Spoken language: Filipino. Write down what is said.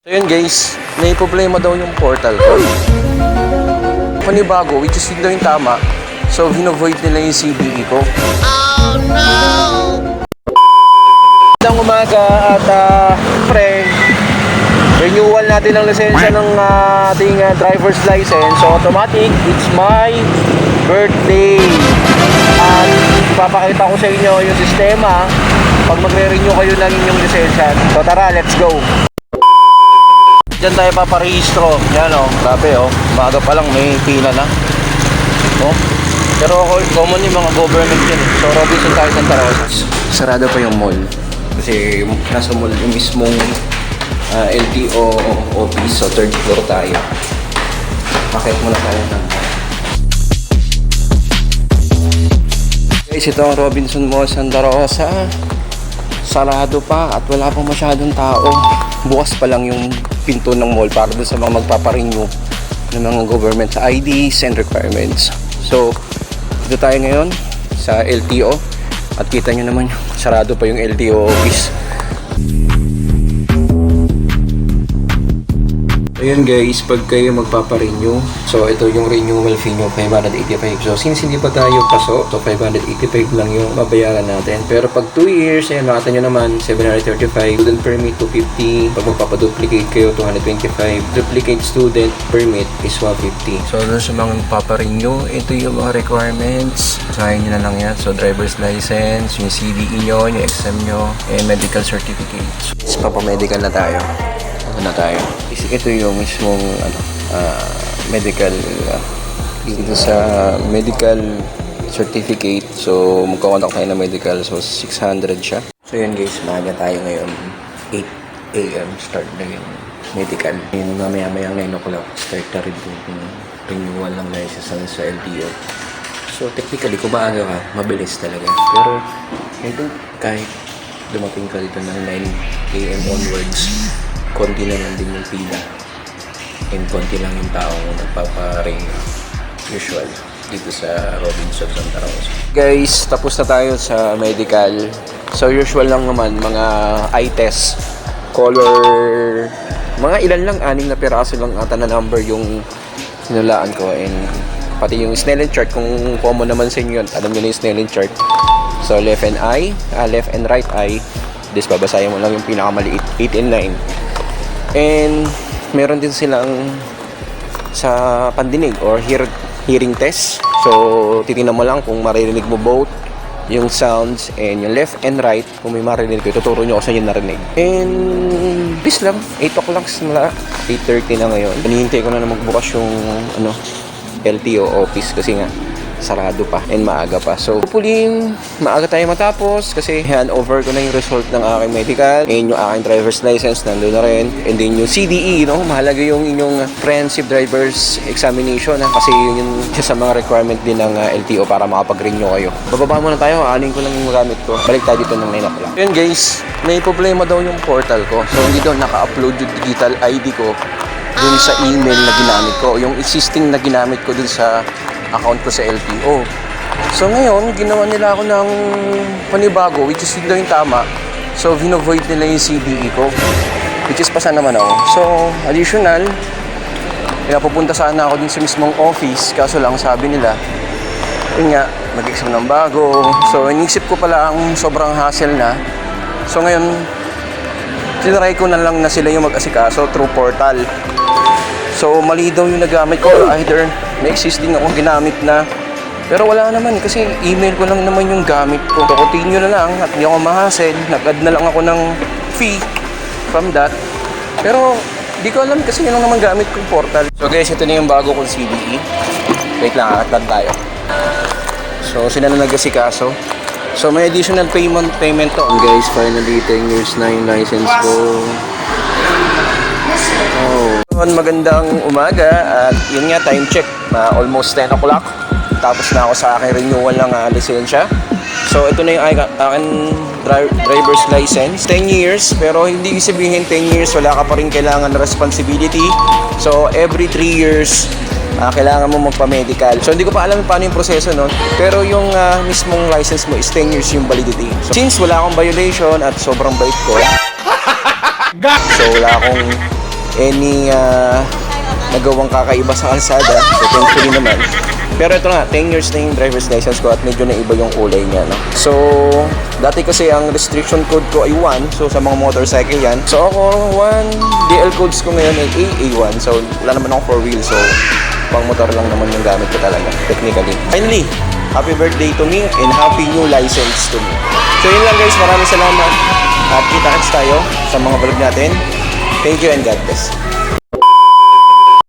So yun guys, may problema daw yung portal ko. Panibago, which is yun daw yung tama. So vinovoid nila yung CDE ko. Oh no! Magandang umaga at pre, renewal natin ang lisensya ng ating driver's license. So automatic, it's my birthday. At ipapakita ko sa inyo yung sistema pag magre-renew kayo ng inyong lisensya. So tara, let's go! Diyan tayo paparehistro. Yan o, grabe o. Umaga pa lang may pila na. Oh. Pero common yung mga government yan. So Robinson tayo Santa Rosa. Sarado pa yung mall. Kasi nasa mall yung mismong LTO office. So third floor tayo. Bakit muna tayo ng guys, ito ang Robinson Mall Santa Rosa. Sarado pa at wala pa masyadong tao. Bukas pa lang yung pinto ng mall para dun sa mga magpaparenew ng mga government IDs and requirements. So, dito tayo ngayon sa LTO at kita nyo naman yung sarado pa yung LTO office. Ayun guys, pag kayo magpaparenew, so ito yung renewal fee nyo, 585. So since hindi pa tayo paso, so 585 lang yung mabayaran natin. Pero pag 2 years, ayan, makita nyo naman, 735. Student permit, 250. Pag magpapaduplicate kayo, 225. Duplicate student permit is 150. So doon sa mga magpaparenew, ito yung mga requirements. Kasahin nyo na lang yan. So driver's license, yung CDE nyo, yung exam nyo, and medical certificates. So papamedical na tayo. Na tayo. Ito yung mismong medical dito sa medical certificate. So magkakontak tayo ng medical. So 600 siya. So yun guys, maaga tayo ngayon. 8 AM start na yung medical. Yun, mamaya-maya 9 o'clock start na rin yung renewal ng license sa LTO. So technically kung maaga ka, mabilis talaga. Pero ito kahit dumating ka dito ng 9 AM onwards, konti na lang din yung pila and konti lang yung tao nagpaparing usual dito sa Robinson Santa Rosa. Guys, tapos na tayo sa medical. So usual lang naman mga eye test, color, mga ilan lang, 6 na piraso lang ata na number yung sinulaan ko, and pati yung Snellen chart kung common naman sa inyo yun, alam nyo na yung Snellen chart. So left and right eye, this babasahin mo lang yung pinakamaliit, 8 and 9. And meron din silang sa pandinig or hearing test. So titingnan mo lang kung maririnig mo both yung sounds and yung left and right. Kung may maririnig ko, tuturo nyo ako sa inyo narinig. And bis lang, 8 o'clock na, 8:30 na ngayon. Hinihintay ko na magbukas yung LTO office kasi nga sarado pa and maaga pa. So hopefully maaga tayo matapos kasi hand over ko na yung result ng aking medical and yung aking driver's license nandun na rin, and then yung CDE, no? Mahalaga yung inyong comprehensive driver's examination, kasi yun yung isa sa mga requirement din ng LTO para makapag-renew kayo. Bababa muna tayo, aanin ko lang yung gamit ko. Balik tayo dito ng 9 o'clock. Yun guys, may problema daw yung portal ko. So hindi daw naka-upload yung digital ID ko dun sa email na ginamit ko, yung existing na ginamit ko dun sa account ko sa LTO. So ngayon, ginawa nila ako ng panibago, which is yun daw yung tama. So vinovoid nila yung CDE ko, which is pasa naman ako. So additional, pinapupunta sana ako din sa mismong office, kaso lang sabi nila, yun nga, mag-exam ng bago. So inisip ko pala ang sobrang hassle na. So ngayon, tinry ko na lang na sila yung mag-asikaso through portal. So mali daw yung nagamit ko, either may existing akong ginamit na, pero wala naman kasi email ko lang naman yung gamit ko. So continue na lang at hindi ako ma-hassle. Nag-add na lang ako ng fee from that, pero di ko alam kasi yun lang naman gamit kong portal. So guys, ito na yung bago kong CDE. Wait lang, add tayo. So sila na nag-asikaso. So may additional payment to. And guys, finally 10 years na yung license ko. Magandang umaga at yun nga, time check na almost 10 o'clock. Tapos na ako sa aking renewal ng lisensya. So ito na yung aking driver's license, 10 years, pero hindi sabihin 10 years wala ka pa rin kailangan na responsibility. So every 3 years kailangan mo magpa-medical. So hindi ko pa alam paano yung proseso nun, pero yung mismong license mo is 10 years yung validity. So, since wala akong violation at sobrang bait ko, so wala akong any nagawang kakaiba sa kalsada. So, thankfully naman. Pero ito nga, 10 years na yung driver's license ko at medyo naiba yung kulay niya. No? So, dati kasi ang restriction code ko ay 1. So, sa mga motorcycle yan. So, ako, 1 DL codes ko ngayon ay AA1. So, wala naman ako 4 wheel. So, pang motor lang naman yung gamit ko talaga, technically. Finally, happy birthday to me and happy new license to me. So, yun lang guys. Maraming salamat. At kita-kits tayo sa mga vlog natin. Thank you and God bless.